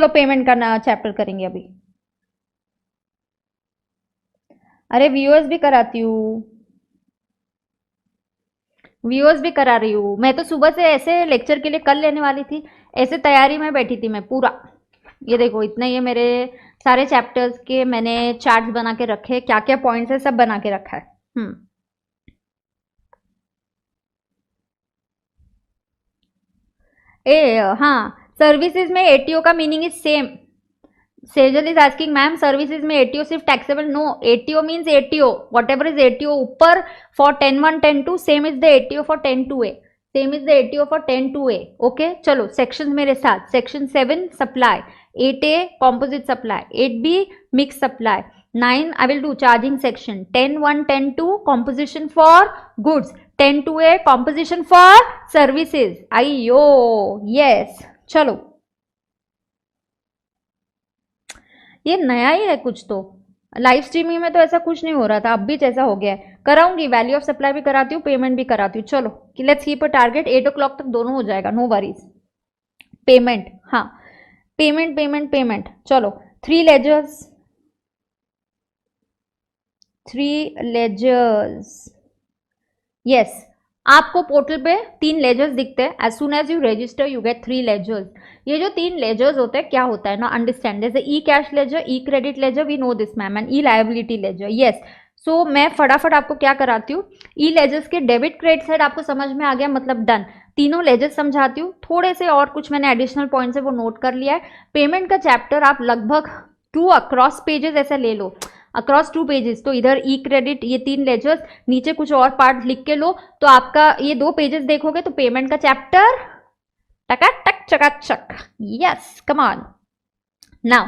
चलो पेमेंट करना चैप्टर करेंगे अभी। अरे व्यूअर्स भी कराती हूँ, व्यूअर्स भी करा रही हूँ। मैं तो सुबह से ऐसे लेक्चर के लिए कल लेने वाली थी, ऐसे तैयारी में बैठी थी मैं पूरा। ये देखो इतने ये मेरे सारे चैप्टर्स के मैंने चार्ट्स बना के रखे, क्या क्या पॉइंट्स है सब बना के रखा है। ए हाँ, सर्विसेज में एटीओ का meaning is same. Sejal is asking ma'am services में एटीओ सिर्फ taxable? No, ATO means ATO, whatever is ATO ऊपर for 10(1), 10(2), same is the ATO for 10(2)A, same is the ATO for 10(2)A। Okay चलो section मेरे साथ। Section 7 supply, 8A composite supply, 8B mix supply, 9 I will do charging section, 10(1), 10(2) composition for goods, 10(2)A composition for services। आइयो yes चलो, ये नया ही है कुछ तो। लाइव स्ट्रीमिंग में तो ऐसा कुछ नहीं हो रहा था, अब भी जैसा हो गया है। कराऊंगी, वैल्यू ऑफ सप्लाई भी कराती हूँ, पेमेंट भी कराती हूँ। चलो let's keep a target, 8 o'clock तक दोनों हो जाएगा, नो वरीज। पेमेंट, हाँ पेमेंट पेमेंट पेमेंट। चलो 3 लेजर्स, 3 लेजर्स यस। आपको पोर्टल पे 3 लेजर्स दिखते हैं। As soon as you register you get 3 ledgers. ये जो 3 लेजर्स होते हैं क्या होता है ना, अंडरस्टैंड, जैसे E cash ledger, E credit ledger, we know this ma'am, and E liability ledger. Yes, so मैं फटाफट आपको क्या कराती हूँ, ई लेजर्स के डेबिट क्रेडिट साइड आपको समझ में आ गया, मतलब डन। तीनों लेजर्स समझाती हूँ, थोड़े से और कुछ मैंने एडिशनल पॉइंट्स है वो नोट कर लिया है। पेमेंट का चैप्टर आप लगभग 2 अक्रॉस पेजेस ऐसे ले लो, अक्रॉस 2 पेजेस। तो इधर ई क्रेडिट, ये 3 लेजर्स, नीचे कुछ और पार्ट लिख के लो, तो आपका ये 2 पेजेस देखोगे तो पेमेंट का चैप्टर टकाटक चकाचक। Yes come on. Now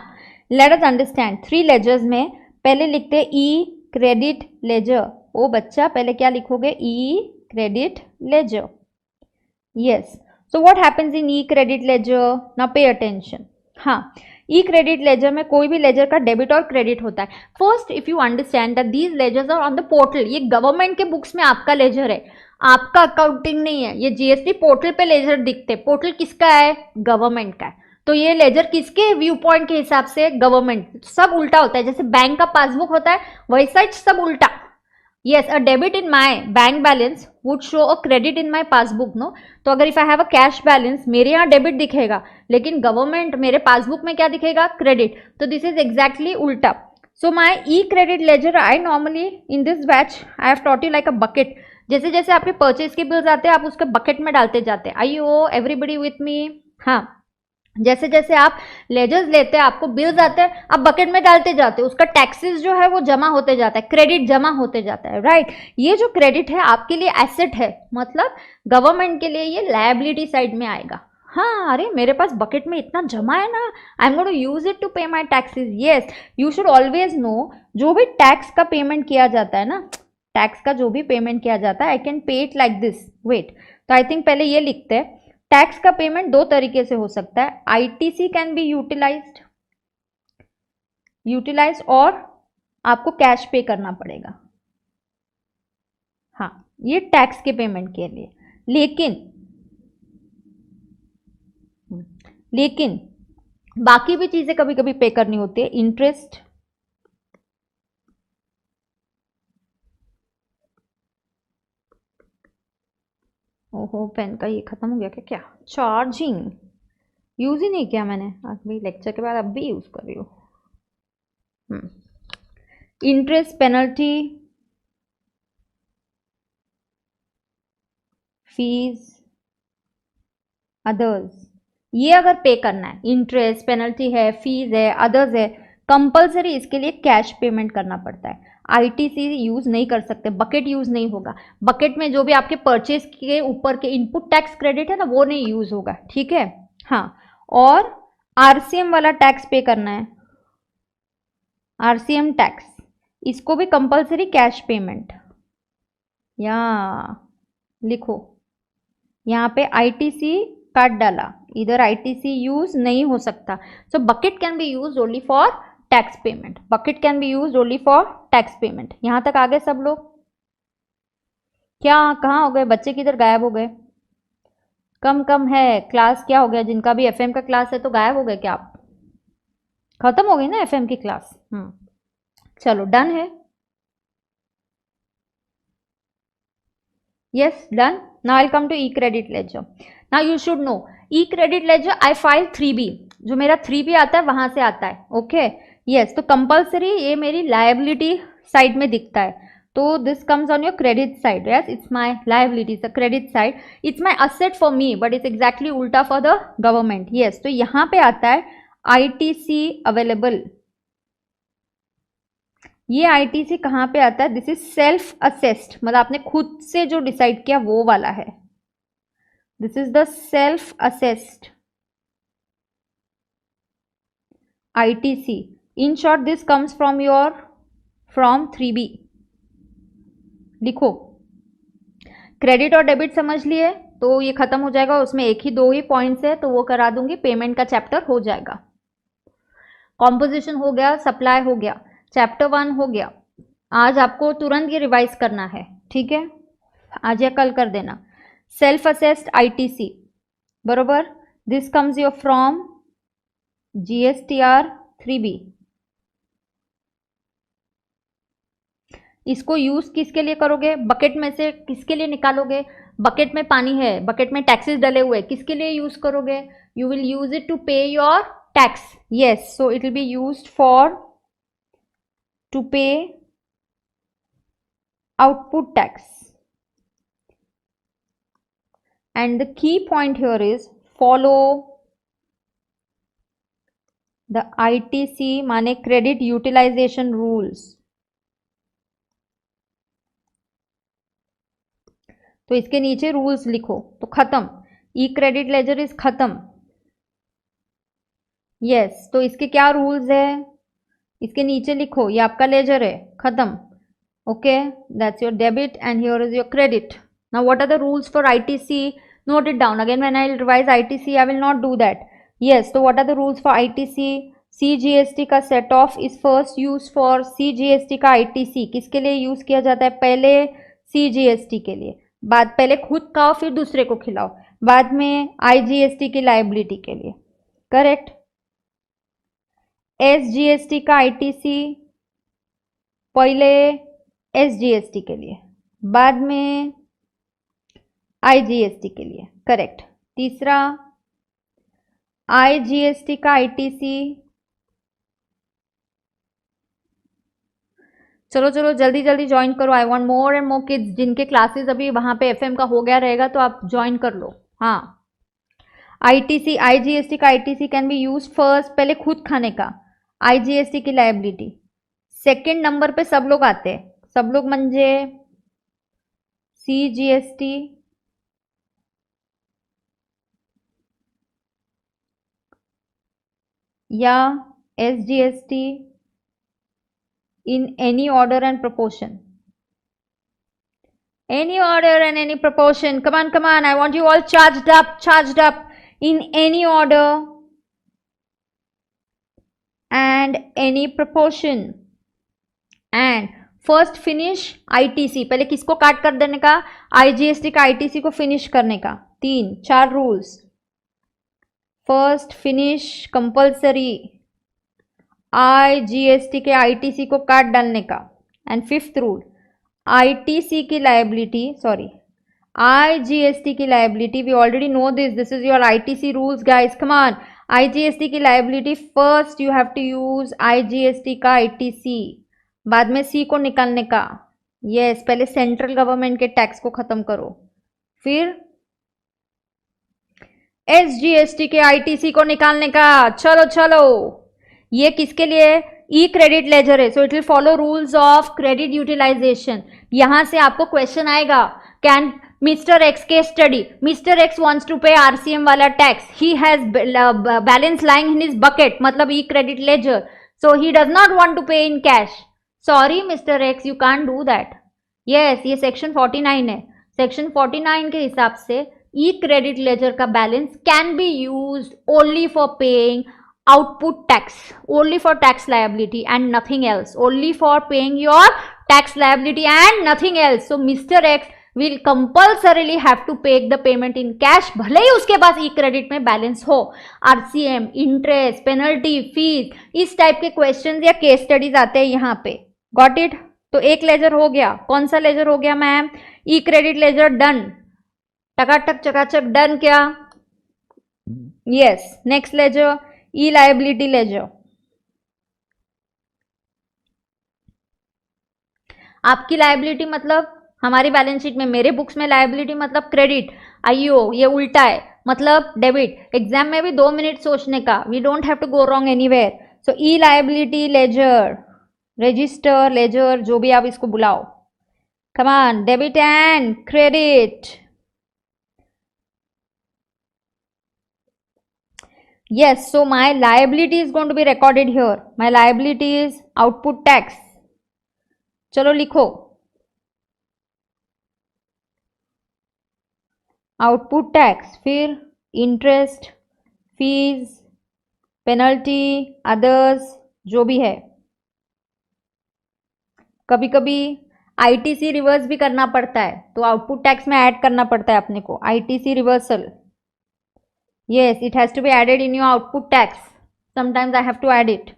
let us understand 3 ledgers में पहले लिखते हैं ई क्रेडिट लेजर। ओ बच्चा पहले क्या लिखोगे, E credit ledger. Yes, so what happens in E credit ledger, now pay attention. हाँ, ई क्रेडिट लेजर में कोई भी लेजर का डेबिट और क्रेडिट होता है। First if you understand that these ledgers are on the portal, ये government के बुक्स में आपका लेजर है, आपका अकाउंटिंग नहीं है। ये जीएसटी पोर्टल पे लेजर दिखते, पोर्टल किसका है, गवर्नमेंट का है। तो ये लेजर किसके व्यू पॉइंट के हिसाब से, गवर्नमेंट। सब उल्टा होता है, जैसे बैंक का पासबुक होता है वैसा ही सब उल्टा। yes, a debit in my bank balance would show a credit in my passbook, no? तो अगर if I have a cash balance, मेरे यहाँ डेबिट दिखेगा, लेकिन गवर्नमेंट मेरे पासबुक में क्या दिखेगा, क्रेडिट। तो दिस इज एग्जैक्टली उल्टा। So my E credit ledger I normally in this batch I have taught you like a bucket. जैसे जैसे आपके परचेज के बिल्स आते हैं आप उसके बकेट में डालते जाते हैं। आई यू एवरीबडी विथ मी? हाँ, जैसे जैसे आप लेजर्स लेते हैं आपको बिल्स आते हैं, आप बकेट में डालते जाते हो, उसका टैक्सेस जो है वो जमा होते जाता है, क्रेडिट जमा होते जाता है, राइट। ये जो क्रेडिट है आपके लिए एसेट है, मतलब गवर्नमेंट के लिए ये लायबिलिटी साइड में आएगा। हाँ, अरे मेरे पास बकेट में इतना जमा है ना, I am going to use it to pay my taxes. Yes, you should always know, जो भी टैक्स का पेमेंट किया जाता है ना, टैक्स का जो भी पेमेंट किया जाता है, I can pay it like this. Wait, तो आई थिंक पहले ये लिखते हैं, टैक्स का पेमेंट 2 तरीके से हो सकता है। आईटीसी कैन बी यूटिलाइज्ड और आपको कैश पे करना पड़ेगा। हाँ, ये टैक्स के पेमेंट के लिए। लेकिन लेकिन बाकी भी चीजें कभी कभी पे करनी होती है, इंटरेस्ट, ओहो पेन का ये खत्म हो गया क्या, क्या चार्जिंग यूज ही नहीं किया मैंने, अभी लेक्चर के बाद अब भी यूज कर रही हूँ। इंटरेस्ट, पेनल्टी, फीस, अदर्स, ये अगर पे करना है, इंटरेस्ट, पेनल्टी है, फीस है, अदर्स है, कंपलसरी इसके लिए कैश पेमेंट करना पड़ता है। आईटीसी यूज नहीं कर सकते, बकेट यूज नहीं होगा। बकेट में जो भी आपके परचेज के ऊपर के इनपुट टैक्स क्रेडिट है ना वो नहीं यूज होगा, ठीक है। हाँ, और आरसीएम वाला टैक्स पे करना है, आरसीएम टैक्स, इसको भी कंपलसरी कैश पेमेंट। या लिखो, यहाँ पे आईटीसी काट डाला, इधर आईटीसी यूज नहीं हो सकता। So bucket can be use only for tax payment, bucket can be use only for tax payment. यहां तक आ गए सब लोग? क्या कहाँ हो गए बच्चे, किधर गायब हो गए? कम कम है क्लास, क्या हो गया? जिनका भी एफएम का क्लास है तो गायब हो गए क्या आप? खत्म हो गई ना एफएम की क्लास। चलो डन है। Yes done. Now I come to e credit ledger. Now you should know e credit ledger I file 3B, जो मेरा 3B आता है वहां से आता है। ओके यस, तो कंपल्सरी ये मेरी लायबिलिटी साइड में दिखता है, तो this comes on your credit side. Yes it's my liability, the credit side. It's my asset for me but it's exactly उल्टा फॉर द गवर्नमेंट। यस, तो यहाँ पे आता है आईटीसी अवेलेबल। ये आईटीसी कहाँ पे आता है? दिस इज सेल्फ असेस्ड, मतलब आपने खुद से जो डिसाइड किया वो वाला है। This is the self assessed ITC. In short this comes from your from 3B। लिखो, क्रेडिट और डेबिट समझ लिए तो ये खत्म हो जाएगा, उसमें एक ही दो ही पॉइंट्स है तो वो करा दूंगी, पेमेंट का चैप्टर हो जाएगा। कॉम्पोजिशन हो गया, सप्लाई हो गया, चैप्टर 1 हो गया। आज आपको तुरंत ये रिवाइज करना है, ठीक है? आज या कल कर देना। सेल्फ असेस्ड आईटीसी बरोबर, this comes your from GSTR 3B। इसको यूज किसके लिए करोगे? बकेट में से किसके लिए निकालोगे? बकेट में पानी है, बकेट में टैक्सेस डले हुए, किसके लिए यूज करोगे? You will use it to pay your tax. Yes, so it will be used for to pay output tax. And the key point here is follow the ITC माने credit utilization rules। तो इसके नीचे rules लिखो तो खत्म, ई credit laser is खत्म। Yes, तो इसके क्या रूल्स है इसके नीचे लिखो, ये आपका लेजर है, खत्म। Okay, that's your debit and here is your credit. Now what are the rules for ITC? Note it down. Again when I will revise ITC I will not do that. Yes, so what are the rules for ITC? CGST का set off is first used for CGST का ITC किसके लिए use किया जाता है? पहले CGST के लिए, बाद पहले खुद खाओ फिर दूसरे को खिलाओ, बाद में IGST की लाइबिलिटी के लिए, करेक्ट? SGST का ITC पहले SGST के लिए, बाद में IGST के लिए, करेक्ट? तीसरा IGST का ITC। चलो चलो जल्दी जल्दी ज्वाइन करो, I want more and more kids. जिनके क्लासेस अभी वहां पे FM का हो गया रहेगा तो आप ज्वाइन कर लो। हाँ, ITC IGST का ITC can be use first, पहले खुद खाने का, IGST की लायबिलिटी। सेकेंड नंबर पे सब लोग आते हैं, सब लोग म्हणजे CGST या SGST in any order and proportion. Any order and any proportion. Come on, come on. I want you all charged up in any order and any proportion. And first finish ITC, पहले किसको काट कर देने का? IGST का ITC को finish करने का। 4 rules, first finish compulsory, IGST के आईटीसी को काट डालने का। एंड 5th रूल, आईटीसी की लायबिलिटी, सॉरी आईजीएसटी की liability, we already know this is your ITC rules guys, come on. IGST की liability first you have to use IGST का ITC, बाद में सी को निकालने का। यस, पहले सेंट्रल गवर्नमेंट के टैक्स को खत्म करो, फिर एसजीएसटी के आईटीसी को निकालने का। चलो चलो, ये किसके लिए? ई क्रेडिट लेजर है, so it will follow rules of credit utilisation. यहां से आपको क्वेश्चन आएगा, कैन मिस्टर एक्स के study, mister X wants to pay RCM वाला tax, he has balance lying in his bucket, मतलब E credit ledger, so he does not want to pay in cash. Sorry mister X, you can't do that. Yes, ये section 49 है। Section 49 के हिसाब से E credit laser का balance can be used only for paying output tax, only for tax liability and nothing else, only for paying your tax liability and nothing else. So Mr. X will compulsorily have to pay the payment in cash, भले ही उसके पास e credit में balance हो. RCM, interest, penalty, fees, इस type के question या case studies आते हैं यहाँ पे. Got it. तो एक लेजर हो गया. कौन सा लेजर हो गया मैम? ई क्रेडिट लेजर. डन. टकाटक चकाचक डन. क्या? यस. नेक्स्ट लेजर ई लायबिलिटी लेजर. आपकी लायबिलिटी मतलब हमारी बैलेंस शीट में, मेरे बुक्स में लायबिलिटी मतलब क्रेडिट. आईओ ये उल्टा है, मतलब डेबिट. एग्जाम में भी 2 मिनट सोचने का. We don't have to go wrong anywhere. So e liability ledger, register, ledger, जो भी आप इसको बुलाओ. Come on. Debit and credit. Yes, so my liability is going to be recorded here. My liability is output tax. चलो लिखो. Output tax, फिर interest, fees, penalty, others, जो भी है. कभी कभी आईटीसी रिवर्स भी करना पड़ता है, तो आउटपुट टैक्स में ऐड करना पड़ता है अपने को. ITC reversal. Yes, it has to be added in your output tax. Sometimes I have to add it.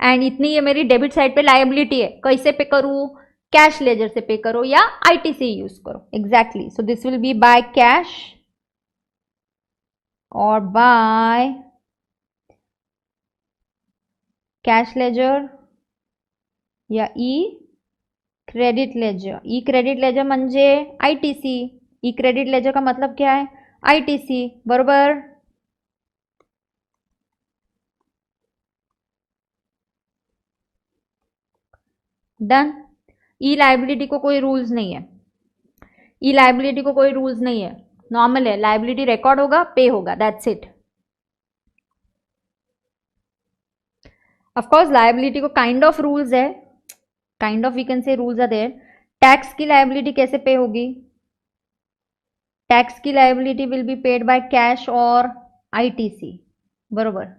And इतनी ये मेरी डेबिट साइड पे लायबिलिटी है. कैसे पे करूँ? कैश लेजर से पे करो या आईटीसी यूज करो. Exactly. So this will be bye cash और बाय कैश लेजर या ई credit laser. E credit laser म्हणजे आईटीसी. ई क्रेडिट लेजर का मतलब क्या है? आईटीसी. बरोबर. डन. ई लायबिलिटी को कोई रूल्स नहीं है. ई लायबिलिटी को कोई रूल्स नहीं है. नॉर्मल है. लायबिलिटी रिकॉर्ड होगा, पे होगा, that's it. Of course liability को काइंड ऑफ रूल्स है. Kind of we can say rules are there. Tax की लायबिलिटी कैसे पे होगी? टैक्स की liability will be paid by cash और आईटीसी. बरोबर.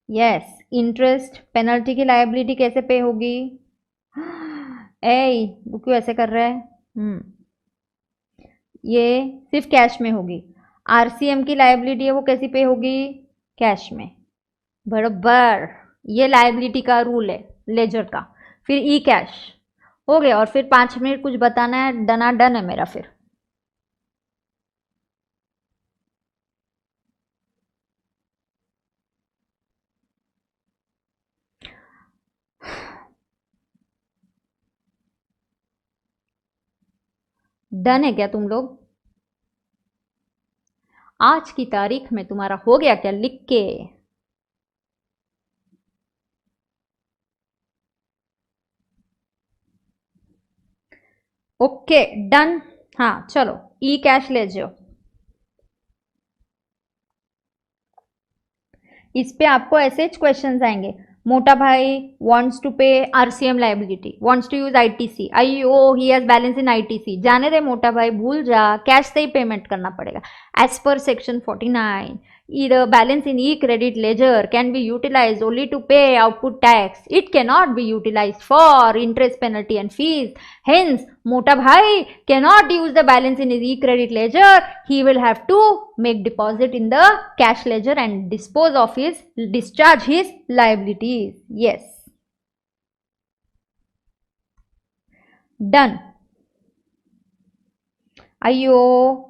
यस. इंटरेस्ट, पेनल्टी की लायबिलिटी कैसे पे होगी? ए वो क्यों ऐसे कर रहा है? ये सिर्फ कैश में होगी. आरसीएम की लायबिलिटी है, वो कैसी पे होगी? कैश में. बराबर. ये लायबिलिटी का रूल है लेजर का. फिर ई कैश हो गया. और फिर 5 मिनट कुछ बताना है. डना डन है मेरा. फिर डन है क्या तुम लोग? आज की तारीख में तुम्हारा हो गया क्या लिख के? ओके. डन. हाँ चलो. ई कैश ले जाओ. इस पे आपको ऐसे क्वेश्चंस आएंगे. मोटा भाई wants to pay RCM liability, wants to use ITC. अयो he has balance in ITC. जाने दे मोटा भाई, भूल जा. कैश से ही पेमेंट करना पड़ेगा. As per section 49, either balance in e-credit ledger can be utilized only to pay output tax. It cannot be utilized for interest, penalty and fees. Hence, Mota Bhai cannot use the balance in his e-credit ledger. He will have to make deposit in the cash ledger and discharge his liabilities. Yes. Done. अयो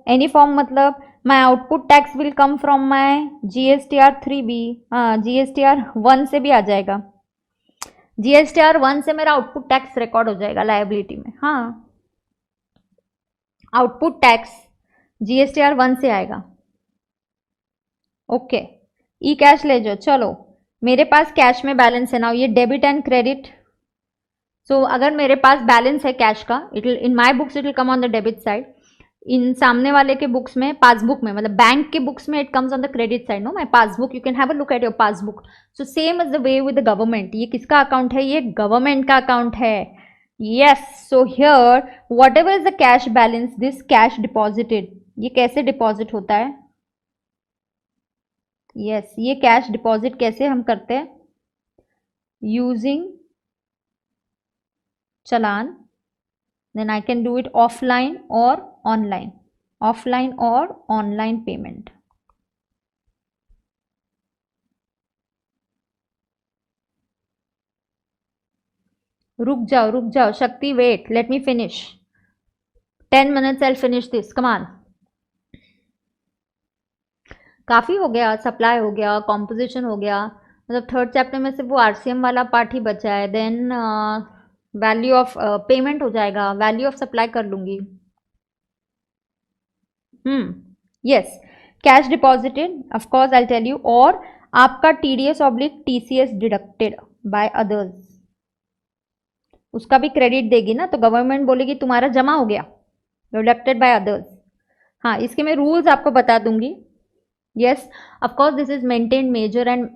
any form मतलब my output tax will come from my GSTR 3B. हाँ GSTR 1 से भी आ जाएगा. GSTR 1 से मेरा output tax record हो जाएगा लायबिलिटी में. हाँ आउटपुट टैक्स GSTR 1 से आएगा. ओके. ई कैश ले जाओ. चलो मेरे पास कैश में बैलेंस है ना. ये डेबिट एंड क्रेडिट. सो अगर मेरे पास बैलेंस है कैश का, it will in my books it will come on the debit side. इन सामने वाले के बुक्स में, पासबुक में, मतलब बैंक के बुक्स में it comes on the credit side. Know my passbook, you can have a look at your passbook. So same is the way with the government. ये किसका अकाउंट है? ये गवर्नमेंट का अकाउंट है. Yes. So here what ever is the cash balance, this cash deposited. ये कैसे deposit होता है? यस. ये कैश डिपॉजिट कैसे हम करते हैं? Using challan then I can do it offline or online, offline or online payment. रुक जाओ शक्ति, wait, let me finish. 10 minutes I'll finish this, come on. काफ़ी हो गया, सप्लाई हो गया, कॉम्पोजिशन हो गया, मतलब थर्ड चैप्टर में सिर्फ वो आरसीएम वाला पार्ट ही बचा है. देन वैल्यू ऑफ पेमेंट हो जाएगा, वैल्यू ऑफ सप्लाई कर लूँगी. Yes, cash deposited of course I tell you, और आपका TDS oblique TCS deducted by others, उसका भी क्रेडिट देगी ना, तो गवर्नमेंट बोलेगी तुम्हारा जमा हो गया, डिडक्टेड बाय अदर्स. हाँ, इसके मैं रूल्स आपको बता दूंगी. Yes, of course this is maintain major and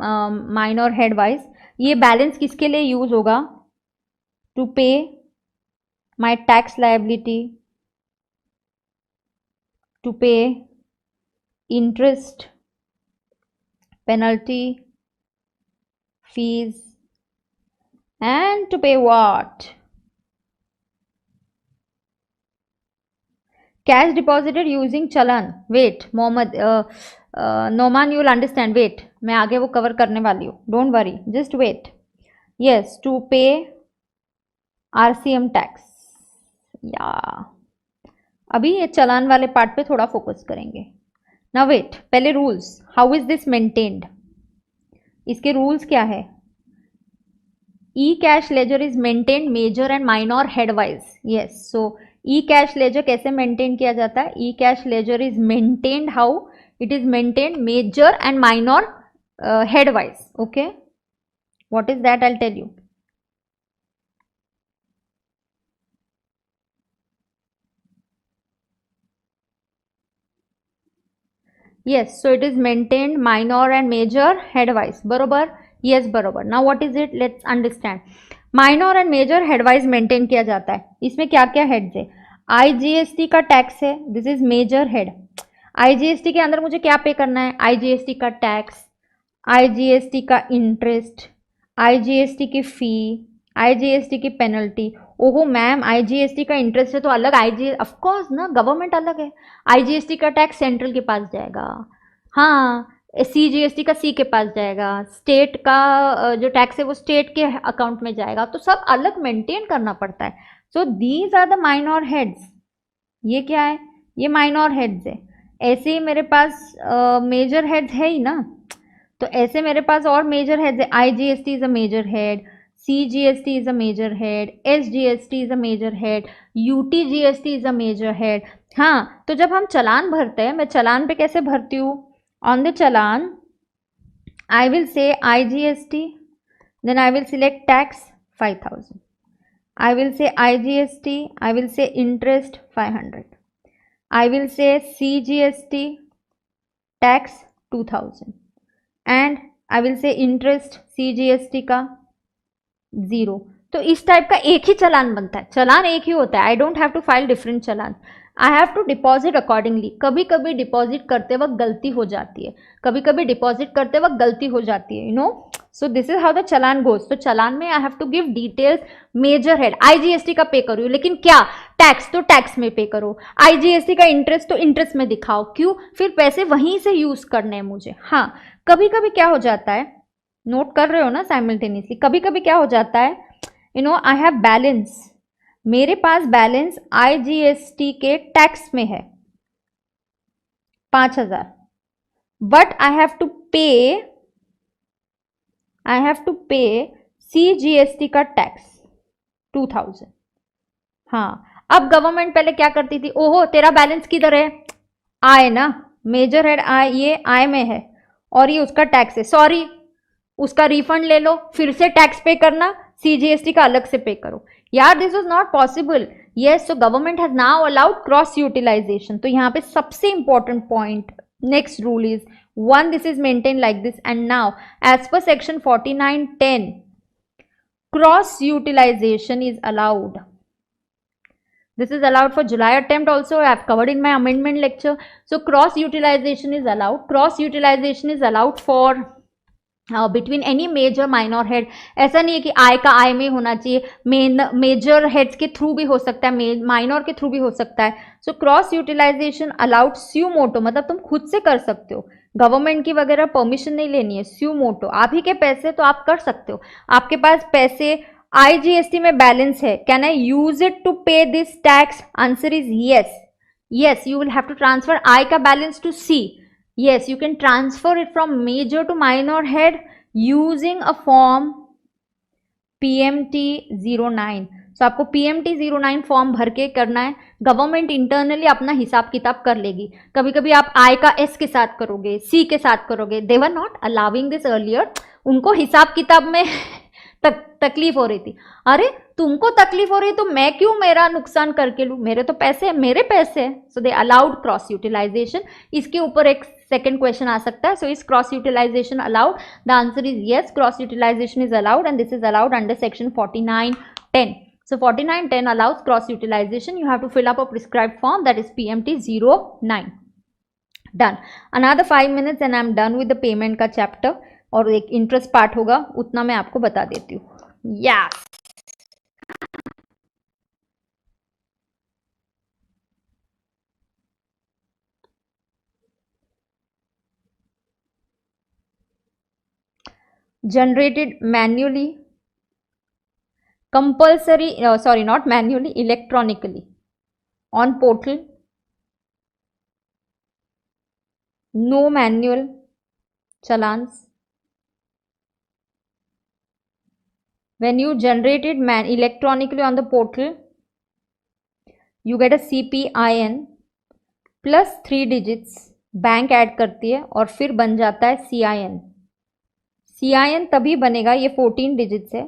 minor head wise. ये बैलेंस किसके लिए यूज होगा? To pay my tax liability, to pay interest, penalty, fees, and to pay what? Cash deposited using challan. Wait, Mohammad, Noman, you will understand. Wait, मैं आगे वो cover करने वाली हूँ. Don't worry, just wait. Yes, to pay RCM tax. Yeah. अभी ये चालान वाले part पे थोड़ा फोकस करेंगे. Now wait, पहले rules. How is this maintained? इसके रूल्स क्या है? E cash ledger is maintain major and minor headwise. Yes, so E cash ledger कैसे मेंटेन किया जाता है? E cash ledger is maintained how? It is maintain major and minor headwise. Okay, what is that? I tell you. Yes, so it is maintained minor and major headwise. बरोबर? Yes, बरोबर. Now what is it? Let's understand. Minor and major headwise maintain किया जाता है. इसमें क्या क्या heads है? IGST का टैक्स है, this is major head. IGST के अंदर मुझे क्या पे करना है? आईजीएसटी का टैक्स, आईजीएसटी का इंटरेस्ट, आईजीएसटी की फी, आईजीएसटी की पेनल्टी. ओहो मैम, आईजीएसटी का इंटरेस्ट है तो अलग, आईजीएस ऑफ कोर्स ना, गवर्नमेंट अलग है. आईजीएसटी का टैक्स सेंट्रल के पास जाएगा. हाँ, सीजीएसटी का सी के पास जाएगा. स्टेट का जो टैक्स है वो स्टेट के अकाउंट में जाएगा. तो सब अलग मेंटेन करना पड़ता है. So these are the minor heads. ये क्या है? ये माइनर हेड्स है. ऐसे ही मेरे पास मेजर हेड्स है ही ना, तो ऐसे मेरे पास और मेजर हेड्स है. IGST is a major head, CGST is a major head, SGST is a major head, UTGST is a major head. हाँ, तो जब हम चालान भरते हैं, मैं चालान पे कैसे भरती हूँ? On the challan I will say IGST, then I will select tax 5000. I will say IGST, I will say interest 500, I will say CGST tax 2000 and I will say interest CGST का 0. तो इस टाइप का एक ही चालान बनता है. चालान एक ही होता है. I don't have to file different challan. I have to deposit accordingly. कभी कभी डिपॉजिट करते वक्त गलती हो जाती है, कभी कभी डिपॉजिट करते वक्त गलती हो जाती है, you know. So this is how the challan goes. तो चालान में I have to give details. Major head IGST का पे करो, लेकिन क्या टैक्स, तो टैक्स में पे करो. आईजीएसटी का इंटरेस्ट तो इंटरेस्ट में दिखाओ. क्यों? फिर पैसे वहीं से यूज करने हैं मुझे. हाँ, कभी कभी क्या हो जाता है, नोट कर रहे हो ना साइमल्टेनियसली, कभी कभी क्या हो जाता है, you no, I have balance. मेरे पास बैलेंस आईजीएसटी के टैक्स में है 5000, बट आई हैव टू पे सीजीएसटी का टैक्स 2000. हाँ, अब गवर्नमेंट पहले क्या करती थी? ओहो, तेरा बैलेंस किधर है? आय ना, मेजर हेड आय, ये आय में है और ये उसका टैक्स है. सॉरी, उसका रिफंड ले लो, फिर से टैक्स पे करना, सीजीएसटी का अलग से पे करो. यार, this was not possible. Yes, so government has now allowed cross utilization. तो यहाँ पे सबसे important point, next rule is 1, this is maintain like this. And now as per section 49(10) cross utilization is allowed. This is allowed for July attempt also. I have covered in my amendment lecture. So cross utilization is allowed. Cross utilization is allowed for between any major minor head. ऐसा नहीं है कि आय का आय में होना चाहिए, major heads के through भी हो सकता है, माइनर के थ्रू भी हो सकता है। सो क्रॉस यूटिलाइजेशन अलाउड स्यू मोटो, मतलब तुम खुद से कर सकते हो, गवर्नमेंट की वगैरह परमिशन नहीं लेनी है। स्यू मोटो, आप ही के पैसे तो आप कर सकते हो, आपके पास पैसे आईजीएसटी में बैलेंस है, can I use it to pay this tax? Answer is yes. Yes, you will have to transfer I का balance to C. Yes, you can transfer it from major to minor head using a form PMT-09. So आपको PMT-09 form भर के करना है, government internally अपना हिसाब किताब कर लेगी। कभी कभी आप आई का एस के साथ करोगे, सी के साथ करोगे, they were not allowing this earlier, उनको हिसाब किताब में तकलीफ हो रही थी। अरे तुमको तकलीफ हो रही है तो मैं क्यों मेरा नुकसान करके लूं, मेरे तो पैसे हैं, मेरे पैसे हैं। So they allowed cross utilization. इसके ऊपर एक सेकंड क्वेश्चन आ सकता है, so is cross utilization allowed? The answer is yes, cross utilization is allowed and this is allowed under section 49(10). So 49(10) allows cross utilization. You have to fill up a prescribed form, that is PMT-09. Done. Another 5 minutes and I'm done with the payment का chapter. और एक interest part होगा, उतना मैं आपको बता देती हूँ। Yes, generated manually, compulsory, sorry, not manually, electronically on portal, no manual challans. When you generate it electronically on the portal, you get a CPIN plus 3 digits, bank add करती है और फिर बन जाता है CIN। CIN तभी बनेगा, ये 14 डिजिट्स है,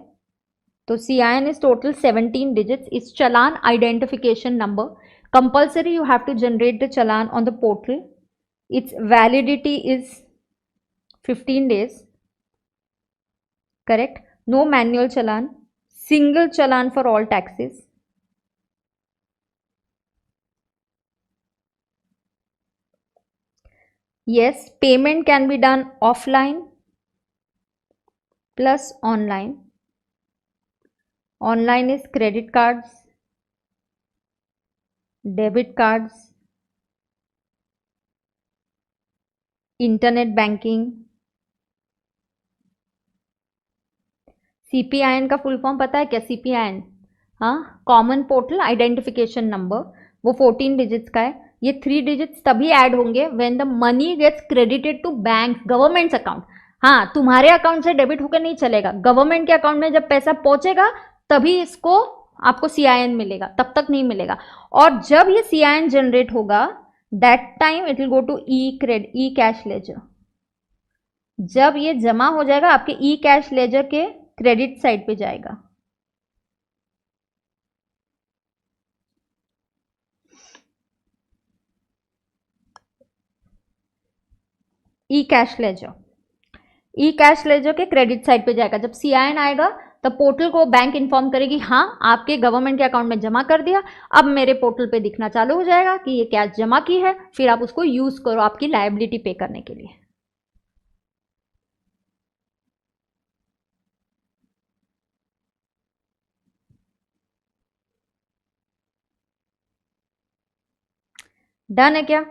तो CIN is total 17 digits. Is challan identification number. Compulsory you have to generate the challan on the portal. Its validity is 15 days. Correct. No manual challan. Single challan for all taxes. Yes, payment can be done offline plus online. Online is credit cards, debit cards, internet banking. CPIN का full form पता है क्या? CPIN, हाँ, common portal identification number, वो 14 digits का है। ये 3 digits तभी ऐड होंगे when the money gets credited to bank, government account. हाँ, तुम्हारे अकाउंट से डेबिट होकर नहीं चलेगा, गवर्नमेंट के अकाउंट में जब पैसा पहुंचेगा तभी इसको आपको CIN मिलेगा, तब तक नहीं मिलेगा। और जब ये CIN जनरेट होगा, that time it will go to e cash ledger. जब ये जमा हो जाएगा आपके ई कैश लेजर के क्रेडिट साइड पे जाएगा। E cash ledger, e cash ledger के क्रेडिट साइड पे जाएगा। जब CIN आएगा तब पोर्टल को बैंक इन्फॉर्म करेगी, हाँ आपके गवर्नमेंट के अकाउंट में जमा कर दिया, अब मेरे पोर्टल पे दिखना चालू हो जाएगा कि ये कैश जमा की है, फिर आप उसको यूज करो आपकी लायबिलिटी पे करने के लिए। डन है क्या?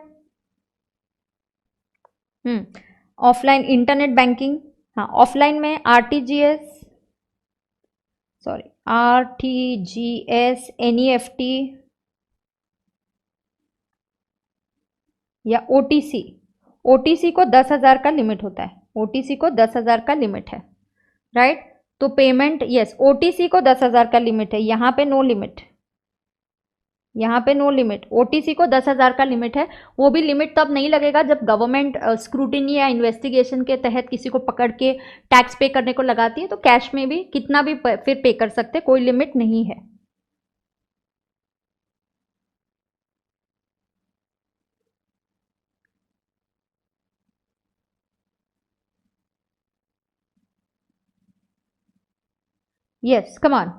ऑफलाइन इंटरनेट बैंकिंग, हाँ ऑफलाइन में RTGS, सॉरी RTGS, NEFT या OTC। OTC को 10,000 का लिमिट होता है, OTC को 10,000 का लिमिट है, राइट। तो पेमेंट, यस, OTC को 10,000 का लिमिट है, यहाँ पे नो लिमिट, यहाँ पे नो लिमिट। OTC को 10,000 का लिमिट है, वो भी लिमिट तब नहीं लगेगा जब गवर्नमेंट स्क्रूटिनी या इन्वेस्टिगेशन के तहत किसी को पकड़ के टैक्स पे करने को लगाती है, तो कैश में भी कितना भी फिर पे कर सकते, कोई लिमिट नहीं है। Yes, come on.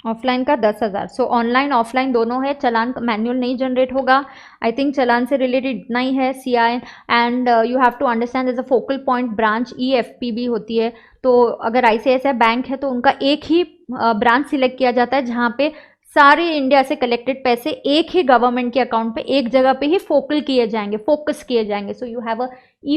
ऑफलाइन का 10,000। सो ऑनलाइन ऑफलाइन दोनों है, चालान मैनुअल नहीं जनरेट होगा। आई थिंक चालान से रिलेटेड इतना ही है, CI। And you have to understand as a focal point branch EFP भी होती है। तो अगर ICICI बैंक है तो उनका एक ही ब्रांच सिलेक्ट किया जाता है जहाँ पे सारे इंडिया से कलेक्टेड पैसे एक ही गवर्नमेंट के अकाउंट पे एक जगह पे ही फोकल किए जाएंगे, फोकस किए जाएंगे। So you have a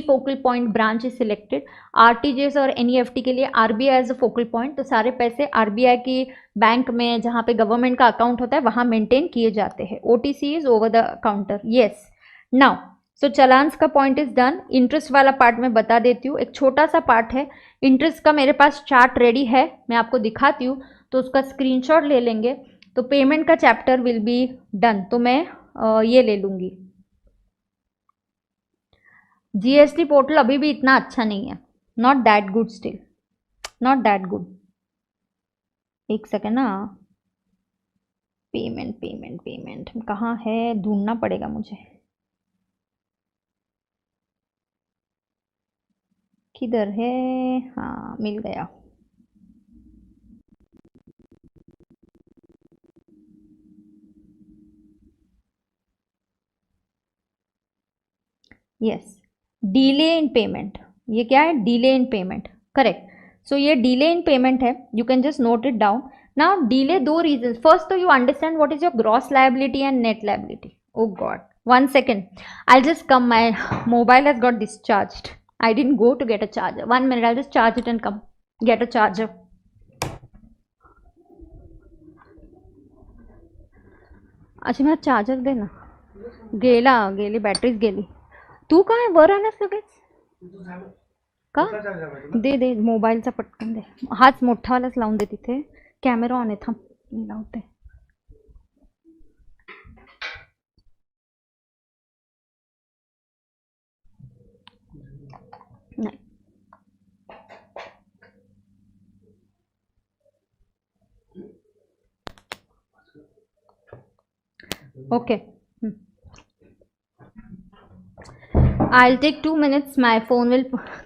focal point branch is selected. RTGS और NEFT के लिए RBI as a focal point, तो सारे पैसे RBI की बैंक में जहाँ पे गवर्नमेंट का अकाउंट होता है वहाँ मेंटेन किए जाते हैं। OTC is over the counter. Yes, now so challans का पॉइंट इज डन। इंटरेस्ट वाला पार्ट मैं बता देती हूँ, एक छोटा सा पार्ट है इंटरेस्ट का। मेरे पास चार्ट रेडी है, मैं आपको दिखाती हूँ, तो उसका स्क्रीनशॉट ले लेंगे। तो पेमेंट का चैप्टर विल बी डन, तो मैं ये ले लूँगी। GST पोर्टल अभी भी इतना अच्छा नहीं है, not that good, still not that good. एक सेकेंड ना, पेमेंट पेमेंट पेमेंट कहाँ है, ढूंढना पड़ेगा मुझे, किधर है। हाँ, मिल गया। यस, डिले इन पेमेंट, ये क्या है, delay in payment, correct. So ये डिले इन पेमेंट है, you can just note it down. Now delay दो रीजन, फर्स्ट तो you understand what is your gross liability and net liability. Oh god, 1 second, I'll just come, my mobile has got discharged, I didn't go to get a charger. 1 minute, I'll just charge it and come get a charger. अच्छा, मला charger दे ना. गेला, गेली बॅटरीच गेली. तू काय वर आलास लगेच का? दे दे मोबाईलचा पटकन दे, हाच मोठावालाच लावून दे तिथे, कॅमेरा ऑन आहे, थांब मी लावते. नाही, okay. I'll take 2 minutes. My phone will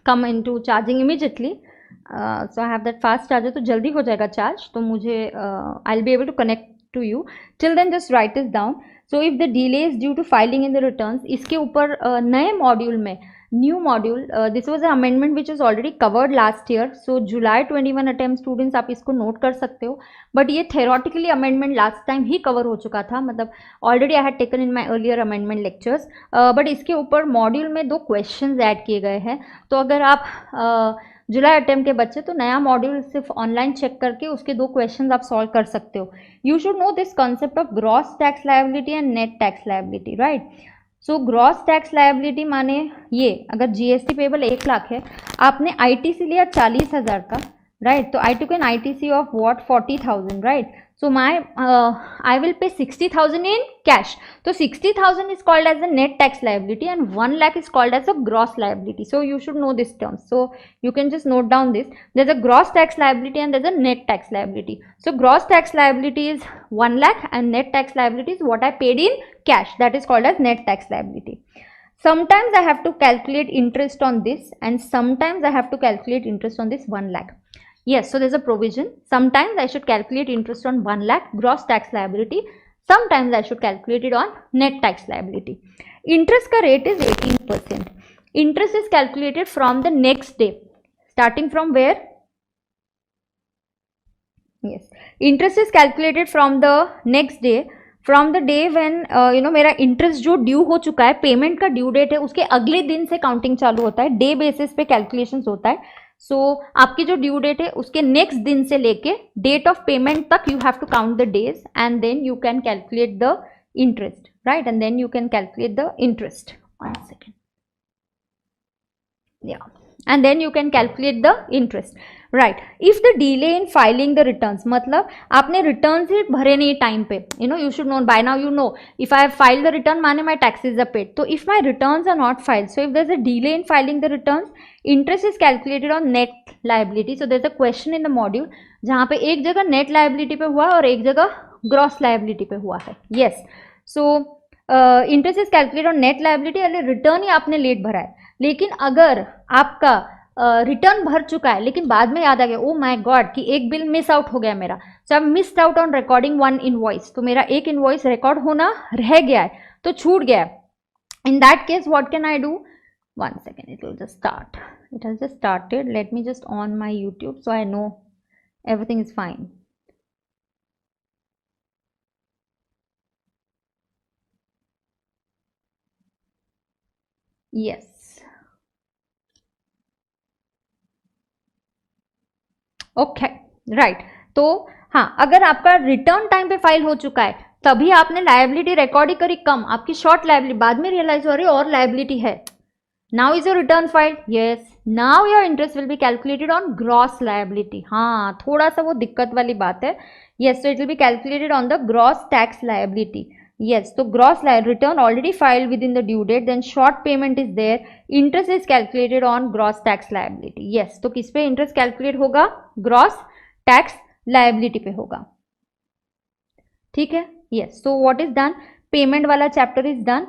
come into charging immediately. So I have that fast charger, तो जल्दी हो जाएगा चार्ज, तो मुझे I'll be able to connect to you. Till then just write this down. So if the delay is due to filing in the returns, इसके ऊपर नए module में, new module, this was amendment which is already covered last year. So July 21 attempt students, आप इसको note कर सकते हो. But ये थेरोटिकली अमेंडमेंट लास्ट टाइम ही कवर हो चुका था, मतलब already I had taken in my earlier amendment lectures. But इसके ऊपर मॉड्यूल में 2 क्वेश्चंस ऐड किए गए हैं. तो अगर आप जुलाई अटेम्प्ट के बच्चे, तो नया मॉड्यूल सिर्फ ऑनलाइन चेक करके उसके 2 क्वेश्चंस आप सॉल्व कर सकते हो. You should no this concept of gross tax liability and net tax liability, right. So gross tax liability माने ये, अगर GST पेबल 1 लाख है, आपने ITC लिया 40,000 का, राइट. तो I took an ITC of what 40,000, right. So I will pay 60,000 in cash. So 60,000 is called as the net tax liability and 1 lakh is called as a gross liability. So you should know this term. So you can just note down this. There's a gross tax liability and there's a net tax liability. So gross tax liability is 1 lakh and net tax liability is what I paid in cash. That is called as net tax liability. Sometimes I have to calculate interest on this and sometimes I have to calculate interest on this 1 lakh. Yes, so there's a provision. Sometimes I should calculate interest on 1 lakh gross tax liability. Sometimes I should calculate it on net tax liability. Interest ka rate is 18%. Interest is calculated from the next day. Starting from where? Yes. Interest is calculated from the next day. From the day when मेरा interest जो due हो चुका है, payment का due date है, उसके अगले दिन से काउंटिंग चालू होता है. डे बेसिस पे कैलकुलेशन होता है. सो आपकी जो ड्यू डेट है उसके नेक्स्ट दिन से लेके डेट ऑफ पेमेंट तक you have to count the days and then you can calculate the interest, right. And then you can calculate the interest. 1 second. Yeah. And then you can calculate the interest, right. If the delay in filing the returns, मतलब आपने returns ही भरे नहीं time पे, you should know by now, if I have filed the return माने my taxes are paid. So if my returns are not filed, so if there's a delay in filing the returns, interest is calculated on net liability. So there's a question in the module जहाँ पे एक जगह net liability पे हुआ और एक जगह gross liability पे हुआ है. Yes. So interest is calculated on net liability, अरे रिटर्न ही आपने लेट भरा है. लेकिन अगर आपका रिटर्न भर चुका है लेकिन बाद में याद आ गया, ओ माय गॉड कि एक बिल मिस आउट हो गया मेरा, so I missed out on recording one invoice, तो मेरा एक इनवॉइस रिकॉर्ड होना रह गया है, तो छूट गया है. In that case, what can I do? One second, it will just start. It has just started. Let me just on my YouTube so I know everything is fine. Yes. Okay, right. तो हाँ, अगर आपका return time पे file हो चुका है तभी आपने लायबिलिटी रिकॉर्ड ही करी कम, आपकी शॉर्ट लायबिलिटी, बाद में रियलाइज हो रही और लायबिलिटी है. Now is your return file, yes, now your interest will be calculated on gross liability. हाँ, थोड़ा सा वो दिक्कत वाली बात है. Yes, so it will be calculated on the gross tax liability. Yes, so gross return already filed within the due date, then short payment is there, interest is calculated on gross tax liability. Yes, तो किस पे interest calculate होगा? Gross tax liability पे होगा. ठीक है. Yes, so what is done? Payment वाला chapter is done.